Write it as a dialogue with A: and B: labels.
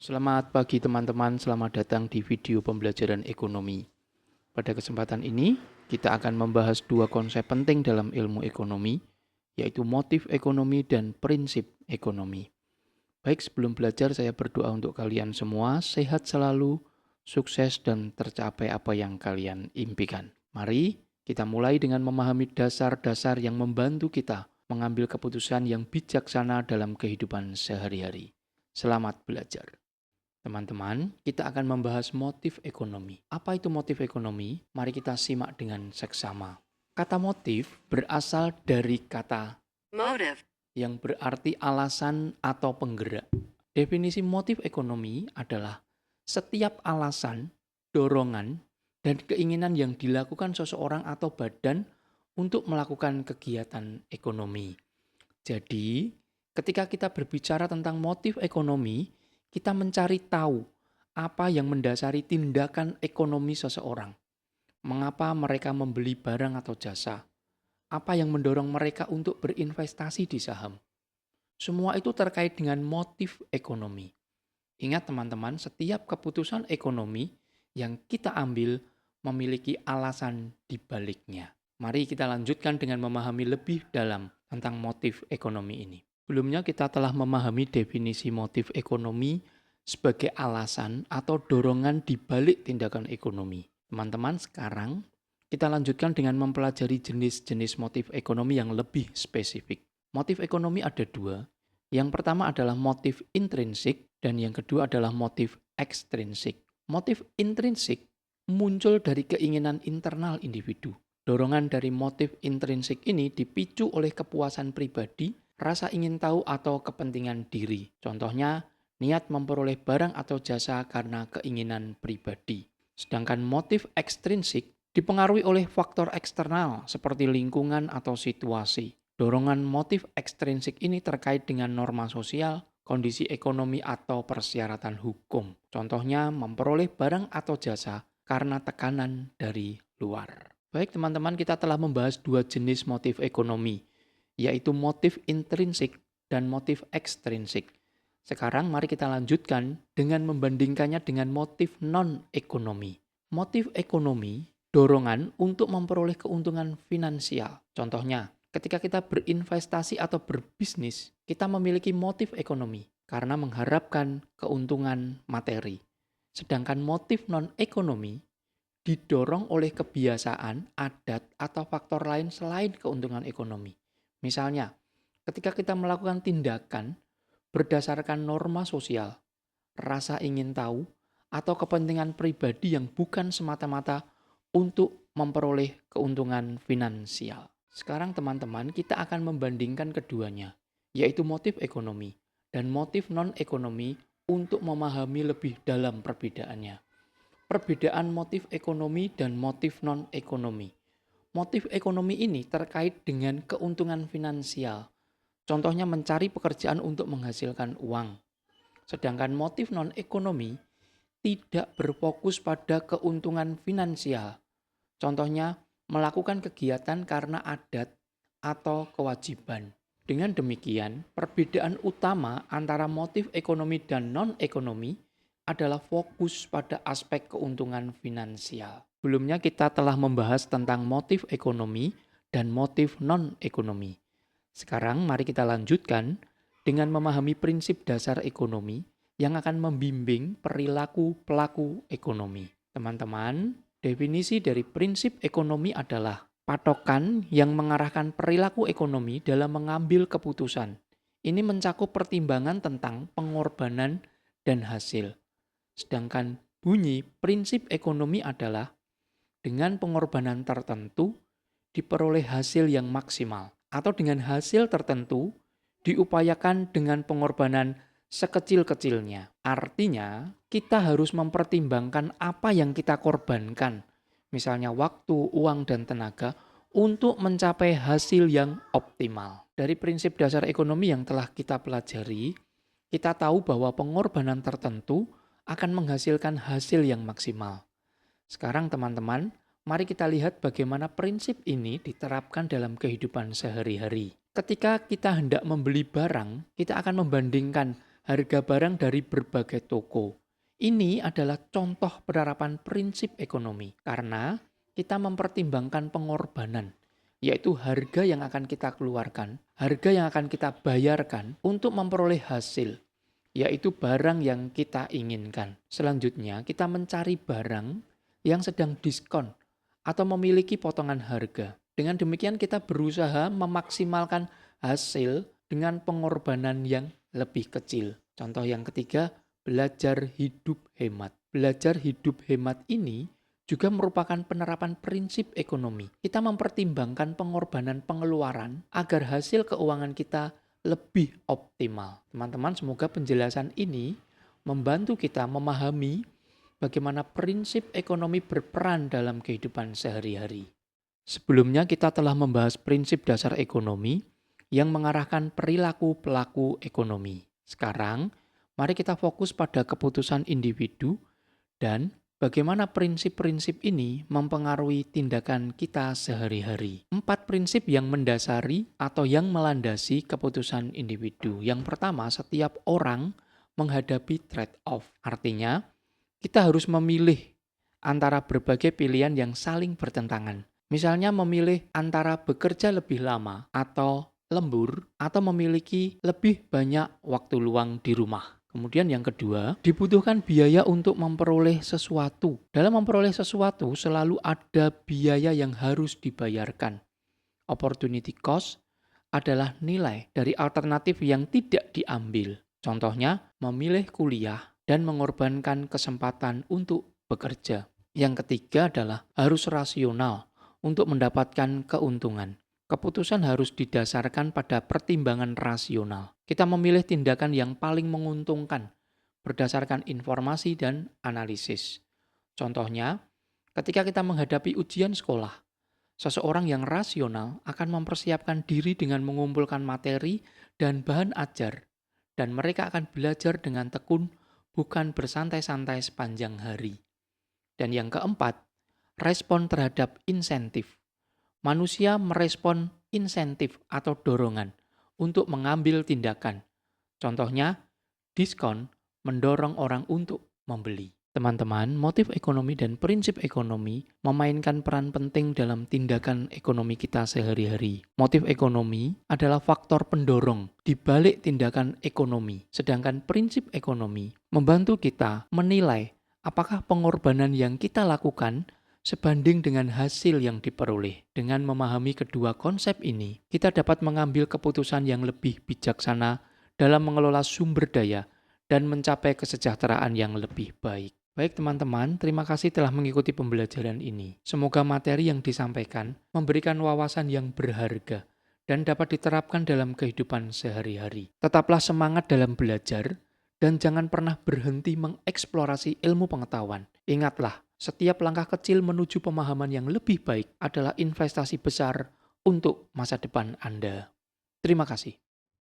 A: Selamat pagi teman-teman, selamat datang di video pembelajaran ekonomi. Pada kesempatan ini, kita akan membahas dua konsep penting dalam ilmu ekonomi, yaitu motif ekonomi dan prinsip ekonomi. Baik, sebelum belajar saya berdoa untuk kalian semua, sehat selalu, sukses dan tercapai apa yang kalian impikan. Mari kita mulai dengan memahami dasar-dasar yang membantu kita mengambil keputusan yang bijaksana dalam kehidupan sehari-hari. Selamat belajar. Teman-teman, kita akan membahas motif ekonomi. Apa itu motif ekonomi? Mari kita simak dengan seksama. Kata motif berasal dari kata
B: Motive.
A: yang berarti alasan atau penggerak. Definisi motif ekonomi adalah setiap alasan, dorongan, dan keinginan yang dilakukan seseorang atau badan untuk melakukan kegiatan ekonomi. Jadi, ketika kita berbicara tentang motif ekonomi, kita mencari tahu apa yang mendasari tindakan ekonomi seseorang. Mengapa mereka membeli barang atau jasa? Apa yang mendorong mereka untuk berinvestasi di saham? Semua itu terkait dengan motif ekonomi. Ingat teman-teman, setiap keputusan ekonomi yang kita ambil memiliki alasan di baliknya. Mari kita lanjutkan dengan memahami lebih dalam tentang motif ekonomi ini. Sebelumnya kita telah memahami definisi motif ekonomi sebagai alasan atau dorongan di balik tindakan ekonomi. Teman-teman, sekarang kita lanjutkan dengan mempelajari jenis-jenis motif ekonomi yang lebih spesifik. Motif ekonomi ada dua. Yang pertama adalah motif intrinsik dan yang kedua adalah motif ekstrinsik. Motif intrinsik muncul dari keinginan internal individu. Dorongan dari motif intrinsik ini dipicu oleh kepuasan pribadi, rasa ingin tahu atau kepentingan diri. Contohnya, niat memperoleh barang atau jasa karena keinginan pribadi. Sedangkan motif ekstrinsik dipengaruhi oleh faktor eksternal seperti lingkungan atau situasi. Dorongan motif ekstrinsik ini terkait dengan norma sosial, kondisi ekonomi atau persyaratan hukum. Contohnya memperoleh barang atau jasa karena tekanan dari luar. Baik teman-teman, kita telah membahas dua jenis motif ekonomi, yaitu motif intrinsik dan motif ekstrinsik. Sekarang mari kita lanjutkan dengan membandingkannya dengan motif non-ekonomi. Motif ekonomi, dorongan untuk memperoleh keuntungan finansial. Contohnya, ketika kita berinvestasi atau berbisnis, kita memiliki motif ekonomi karena mengharapkan keuntungan materi. Sedangkan motif non-ekonomi didorong oleh kebiasaan, adat, atau faktor lain selain keuntungan ekonomi. Misalnya, ketika kita melakukan tindakan berdasarkan norma sosial, rasa ingin tahu, atau kepentingan pribadi yang bukan semata-mata untuk memperoleh keuntungan finansial. Sekarang teman-teman, kita akan membandingkan keduanya, yaitu motif ekonomi dan motif non-ekonomi untuk memahami lebih dalam perbedaannya. Perbedaan motif ekonomi dan motif non-ekonomi. Motif ekonomi ini terkait dengan keuntungan finansial. Contohnya mencari pekerjaan untuk menghasilkan uang. Sedangkan motif non-ekonomi tidak berfokus pada keuntungan finansial. Contohnya melakukan kegiatan karena adat atau kewajiban. Dengan demikian, perbedaan utama antara motif ekonomi dan non-ekonomi adalah fokus pada aspek keuntungan finansial. Sebelumnya kita telah membahas tentang motif ekonomi dan motif non-ekonomi. Sekarang mari kita lanjutkan dengan memahami prinsip dasar ekonomi yang akan membimbing perilaku pelaku ekonomi. Teman-teman, definisi dari prinsip ekonomi adalah patokan yang mengarahkan perilaku ekonomi dalam mengambil keputusan. Ini mencakup pertimbangan tentang pengorbanan dan hasil. Sedangkan bunyi prinsip ekonomi adalah dengan pengorbanan tertentu diperoleh hasil yang maksimal, atau dengan hasil tertentu diupayakan dengan pengorbanan sekecil-kecilnya. Artinya, kita harus mempertimbangkan apa yang kita korbankan, misalnya waktu, uang, dan tenaga, untuk mencapai hasil yang optimal. Dari prinsip dasar ekonomi yang telah kita pelajari, kita tahu bahwa pengorbanan tertentu akan menghasilkan hasil yang maksimal. Sekarang teman-teman, mari kita lihat bagaimana prinsip ini diterapkan dalam kehidupan sehari-hari. Ketika kita hendak membeli barang, kita akan membandingkan harga barang dari berbagai toko. Ini adalah contoh penerapan prinsip ekonomi karena kita mempertimbangkan pengorbanan, yaitu harga yang akan kita keluarkan, harga yang akan kita bayarkan untuk memperoleh hasil, yaitu barang yang kita inginkan. Selanjutnya, kita mencari barang yang sedang diskon atau memiliki potongan harga. Dengan demikian kita berusaha memaksimalkan hasil dengan pengorbanan yang lebih kecil. Contoh yang ketiga, belajar hidup hemat. Belajar hidup hemat ini juga merupakan penerapan prinsip ekonomi. Kita mempertimbangkan pengorbanan pengeluaran agar hasil keuangan kita lebih optimal. Teman-teman, semoga penjelasan ini membantu kita memahami bagaimana prinsip ekonomi berperan dalam kehidupan sehari-hari. Sebelumnya kita telah membahas prinsip dasar ekonomi yang mengarahkan perilaku pelaku ekonomi. Sekarang, mari kita fokus pada keputusan individu dan bagaimana prinsip-prinsip ini mempengaruhi tindakan kita sehari-hari. 4 prinsip yang mendasari atau yang melandasi keputusan individu. Yang pertama, setiap orang menghadapi trade-off. Artinya, kita harus memilih antara berbagai pilihan yang saling bertentangan. Misalnya memilih antara bekerja lebih lama atau lembur atau memiliki lebih banyak waktu luang di rumah. Kemudian yang kedua, dibutuhkan biaya untuk memperoleh sesuatu. Dalam memperoleh sesuatu selalu ada biaya yang harus dibayarkan. Opportunity cost adalah nilai dari alternatif yang tidak diambil. Contohnya, memilih kuliah dan mengorbankan kesempatan untuk bekerja. Yang ketiga adalah harus rasional untuk mendapatkan keuntungan. Keputusan harus didasarkan pada pertimbangan rasional. Kita memilih tindakan yang paling menguntungkan berdasarkan informasi dan analisis. Contohnya, ketika kita menghadapi ujian sekolah, seseorang yang rasional akan mempersiapkan diri dengan mengumpulkan materi dan bahan ajar, dan mereka akan belajar dengan tekun, bukan bersantai-santai sepanjang hari. Dan yang keempat, respon terhadap insentif. Manusia merespon insentif atau dorongan untuk mengambil tindakan. Contohnya, diskon mendorong orang untuk membeli. Teman-teman, motif ekonomi dan prinsip ekonomi memainkan peran penting dalam tindakan ekonomi kita sehari-hari. Motif ekonomi adalah faktor pendorong di balik tindakan ekonomi, sedangkan prinsip ekonomi membantu kita menilai apakah pengorbanan yang kita lakukan sebanding dengan hasil yang diperoleh. Dengan memahami kedua konsep ini, kita dapat mengambil keputusan yang lebih bijaksana dalam mengelola sumber daya dan mencapai kesejahteraan yang lebih baik. Baik teman-teman, terima kasih telah mengikuti pembelajaran ini. Semoga materi yang disampaikan memberikan wawasan yang berharga dan dapat diterapkan dalam kehidupan sehari-hari. Tetaplah semangat dalam belajar dan jangan pernah berhenti mengeksplorasi ilmu pengetahuan. Ingatlah, setiap langkah kecil menuju pemahaman yang lebih baik adalah investasi besar untuk masa depan Anda. Terima kasih.